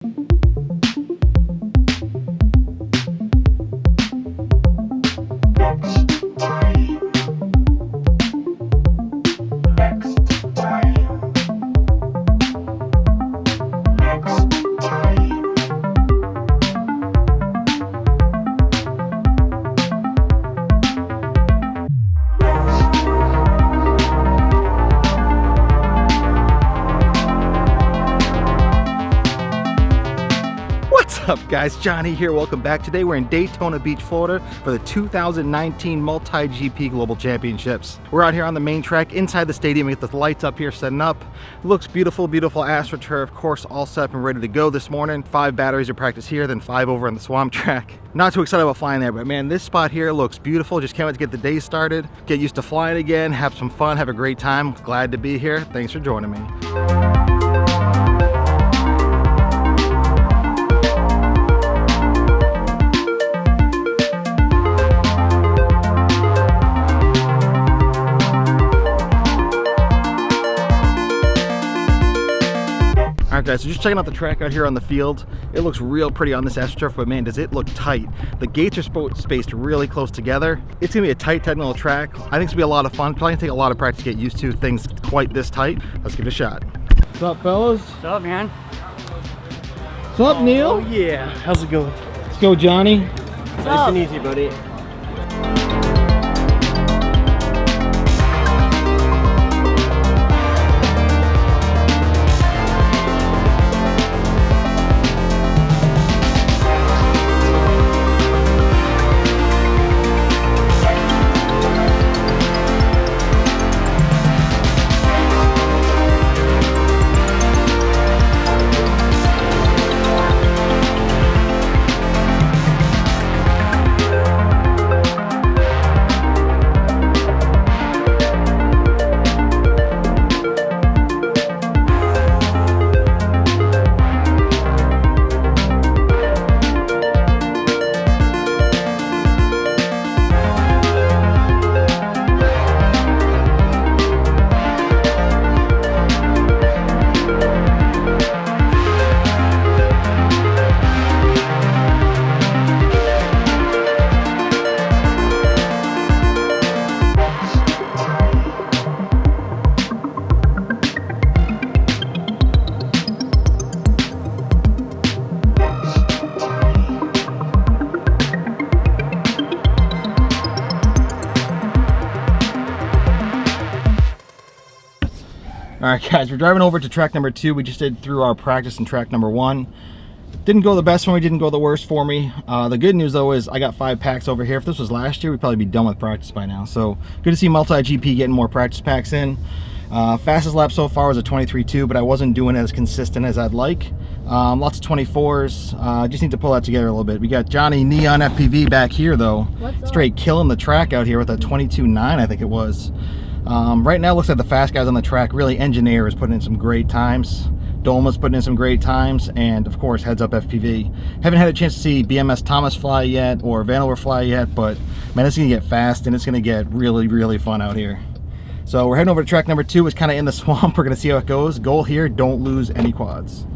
What's up guys, Johnny here, welcome back. Today we're in Daytona Beach, Florida for the 2019 MultiGP Global Championships. We're out here on the main track inside the stadium. We get the lights up here setting up. It looks beautiful, beautiful AstroTurf course all set up and ready to go this morning. 5 batteries of practice here, then 5 over on the swamp track. Not too excited about flying there, but man, this spot here looks beautiful. Just can't wait to get the day started, get used to flying again, have some fun, have a great time. Glad to be here. Thanks for joining me. Alright guys, so just checking out the track out here on the field. It looks real pretty on this AstroTurf, but man, does it look tight. The gates are spaced really close together. It's going to be a tight technical track. I think it's going to be a lot of fun. Probably going to take a lot of practice to get used to things quite this tight. Let's give it a shot. What's up, fellas? What's up, man? What's up, Neil? Oh yeah, how's it going? Let's go, Johnny. Nice and easy, buddy. Alright guys, we're driving over to track number 2. We just did through our practice in track number 1. Didn't go the best for me, didn't go the worst for me. The good news though is I got 5 packs over here. If this was last year, we'd probably be done with practice by now. So good to see MultiGP getting more practice packs in. Fastest lap so far was a 23.2, but I wasn't doing it as consistent as I'd like. Lots of 24s. Just need to pull that together a little bit. We got Johnny Neon FPV back here though. Straight killing the track out here with a 22.9, I think it was. Right now it looks like the fast guys on the track. Really, Engineer is putting in some great times. Dolma's putting in some great times, and of course Heads Up FPV. Haven't had a chance to see BMS Thomas fly yet or Vanover fly yet, but man, it's gonna get fast and it's gonna get really, really fun out here. So we're heading over to track number 2. It's kind of in the swamp. We're gonna see how it goes. Goal here, don't lose any quads.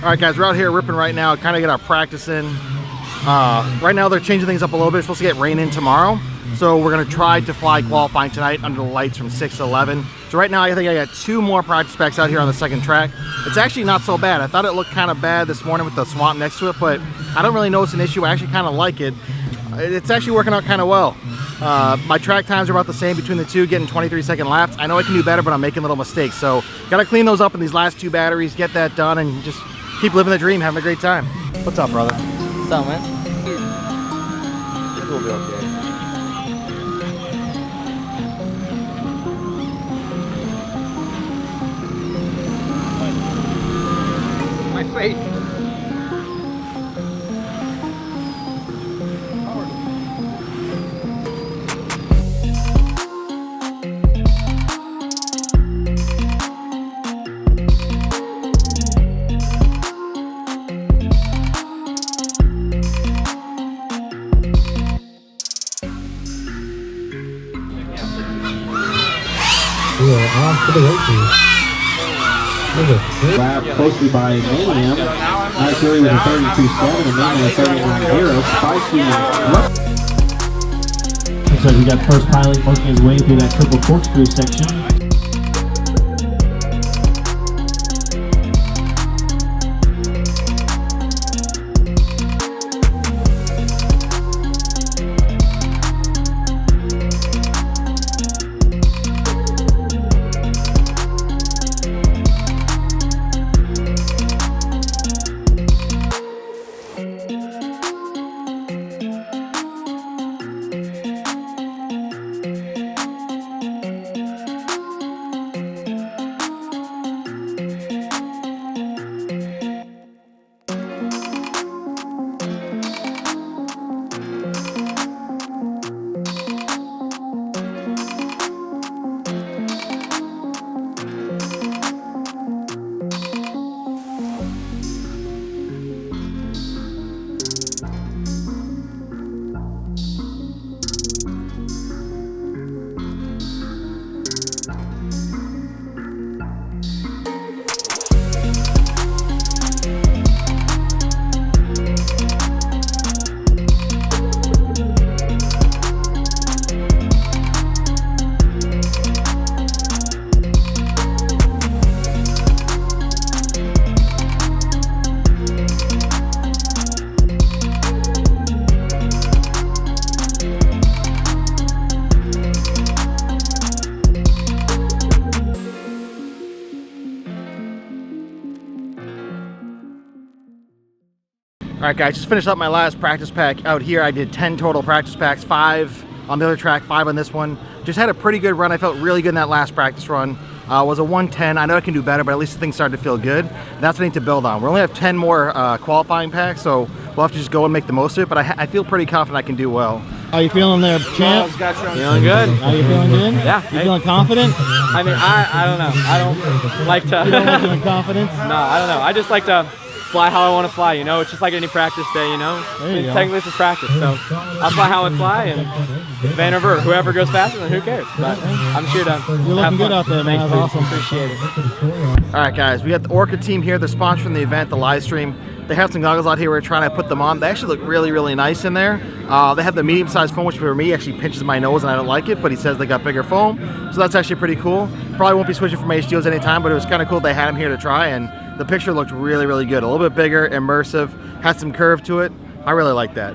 All right, guys, we're out here ripping right now, kind of get our practice in. Right now they're changing things up a little bit. It's supposed to get rain in tomorrow. So we're gonna try to fly qualifying tonight under the lights from 6 to 11. So right now I think I got 2 more practice packs out here on the second track. It's actually not so bad. I thought it looked kind of bad this morning with the swamp next to it, but I don't really notice an issue. I actually kind of like it. It's actually working out kind of well. My track times are about the same between the two, getting 23-second laps. I know I can do better, but I'm making little mistakes. So gotta clean those up in these last 2 batteries, get that done, and just keep living the dream, having a great time. What's up, brother? What's up, man? We'll be okay. My face. We are off to the races. Lap closely by Manium. Nice early with a 32.7 and Manium with 31.0. Spicy. Looks like we got first pilot working his way through that triple corkscrew section. All right, guys, just finished up my last practice pack out here. I did 10 total practice packs, 5 on the other track, 5 on this one. Just had a pretty good run. I felt really good in that last practice run. Was a 110. I know I can do better, but at least things started to feel good. And that's what I need to build on. We only have 10 more qualifying packs, so we'll have to just go and make the most of it, but I feel pretty confident I can do well. How you feeling there, champ? Feeling good. How you feeling good? Yeah. You feeling confident? I mean, I don't know. I don't like to. You don't like feeling confidence? No, I don't know. I just like to fly how I want to fly, you know? It's just like any practice day, you know? Technically it's just practice, so I'll fly how I fly, and Van Over, whoever goes faster, then who cares? But I'm sure to You're looking good out there, man. That's awesome. Appreciate it. All right, guys, we got the Orca team here. They're sponsoring the event, the live stream. They have some goggles out here. We're trying to put them on. They actually look really, really nice in there. They have the medium-sized foam, which for me actually pinches my nose, and I don't like it, but he says they got bigger foam, so that's actually pretty cool. Probably won't be switching from HDOs anytime, but it was kind of cool they had them here to try, and the picture looked really, really good. A little bit bigger, immersive, had some curve to it. I really like that.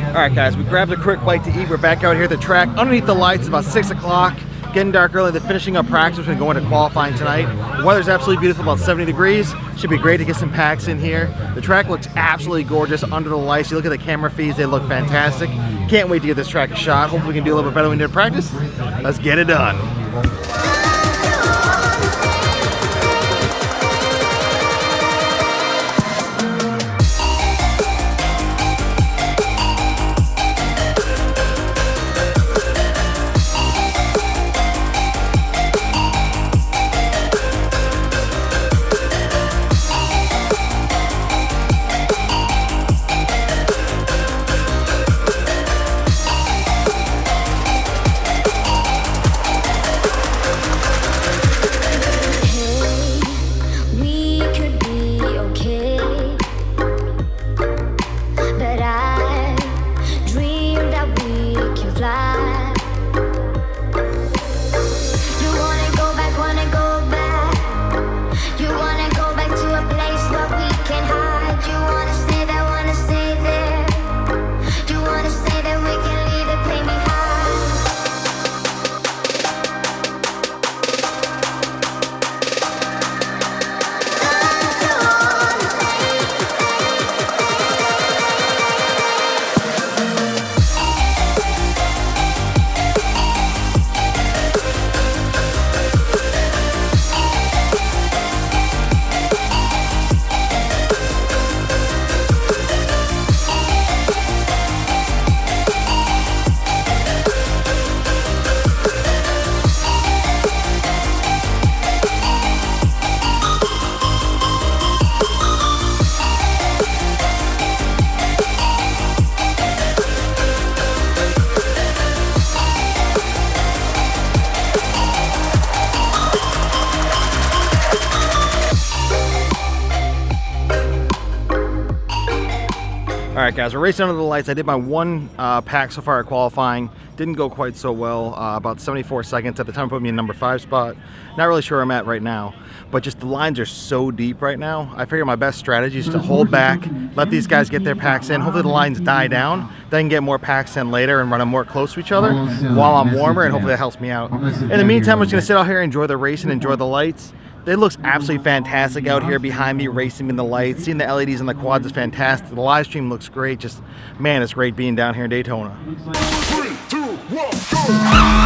All right, guys, we grabbed a quick bite to eat. We're back out here at the track. Underneath the lights, it's about 6 o'clock. Getting dark early. They're finishing up practice. We're going to go into qualifying tonight. The weather's absolutely beautiful, about 70 degrees. Should be great to get some packs in here. The track looks absolutely gorgeous under the lights. You look at the camera feeds, they look fantastic. Can't wait to get this track a shot. Hopefully we can do a little bit better than we did in practice. Let's get it done. All right, guys, we're racing under the lights. I did my one pack so far at qualifying. Didn't go quite so well, about 74 seconds. At the time, put me in number 5 spot. Not really sure where I'm at right now, but just the lines are so deep right now. I figure my best strategy is to hold back, let these guys get their packs in. Hopefully the lines die down, then get more packs in later and run them more close to each other while I'm warmer, and hopefully that helps me out. In the meantime, I'm just gonna sit out here, enjoy the race and enjoy the lights. It looks absolutely fantastic out here behind me, racing in the lights. Seeing the LEDs in the quads is fantastic. The live stream looks great. Just, man, it's great being down here in Daytona. 3, 2, 1, go!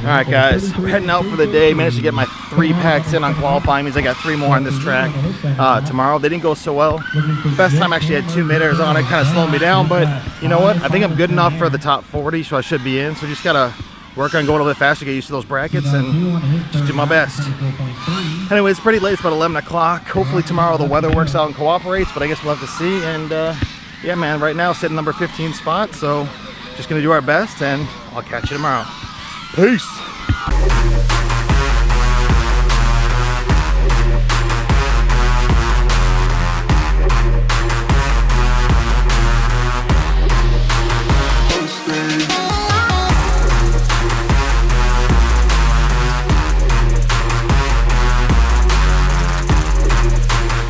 All right, guys, we're heading out for the day. Managed to get my 3 packs in on qualifying. Means I got 3 more on this track tomorrow. They didn't go so well. Best time actually had 2 mid-airs on it, kind of slowed me down. But you know what? I think I'm good enough for the top 40, so I should be in. So just gotta work on going a little bit faster, get used to those brackets, and just do my best. Anyway, it's pretty late. It's about 11 o'clock. Hopefully tomorrow the weather works out and cooperates, but I guess we'll have to see. And yeah, man, right now sitting number 15 spot. So just gonna do our best, and I'll catch you tomorrow. Peace.